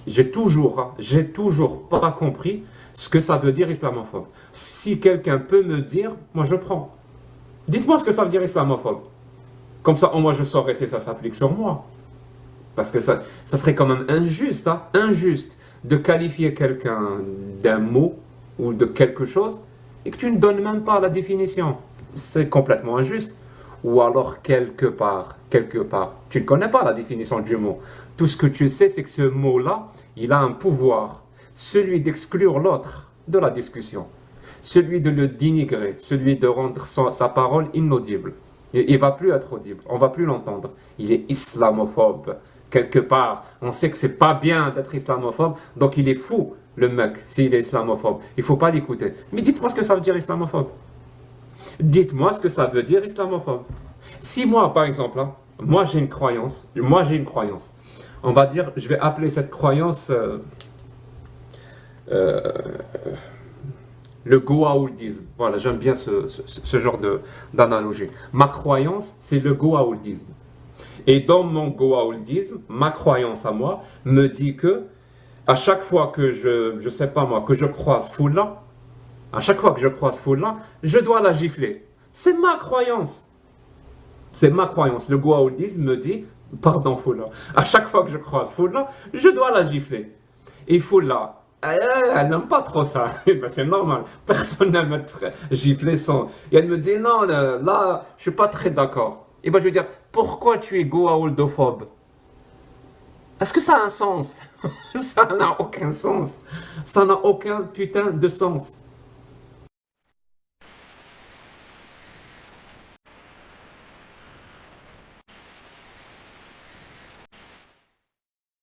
j'ai toujours pas compris ce que ça veut dire islamophobe. Si quelqu'un peut me dire, moi je prends. Dites-moi ce que ça veut dire islamophobe. Comme ça, au moins je saurais si ça s'applique sur moi. Parce que ça serait quand même injuste, hein, injuste de qualifier quelqu'un d'un mot ou de quelque chose et que tu ne donnes même pas la définition. C'est complètement injuste. Ou alors quelque part, tu ne connais pas la définition du mot. Tout ce que tu sais, c'est que ce mot-là, il a un pouvoir, celui d'exclure l'autre de la discussion, celui de le dénigrer, celui de rendre sa parole inaudible. Il va plus être audible, on va plus l'entendre. Il est islamophobe. Quelque part, on sait que c'est pas bien d'être islamophobe, donc il est fou, le mec, s'il est islamophobe. Il faut pas l'écouter. Mais dites-moi ce que ça veut dire islamophobe. Dites-moi ce que ça veut dire islamophobe. Si moi, par exemple, hein, moi j'ai une croyance. On va dire, je vais appeler cette croyance euh, le goa'uldisme. Voilà, j'aime bien ce genre d'analogie. Ma croyance, c'est le goa'uldisme. Et dans mon goa'uldisme, ma croyance à moi me dit que à chaque fois que je sais pas moi, que je croise Foula, à chaque fois que je croise Foula, je dois la gifler. C'est ma croyance. C'est ma croyance. Le goa'uldisme me dit, pardon Foula, à chaque fois que je croise Foula, je dois la gifler. Et Foula, elle n'aime pas trop ça. Ben, c'est normal. Personne n'aime être giflé sans. Et elle me dit, non, là, je suis pas très d'accord. Et ben, je vais dire, pourquoi tu es goa'uldophobe? Est-ce que ça a un sens? Ça n'a aucun sens. Ça n'a aucun putain de sens.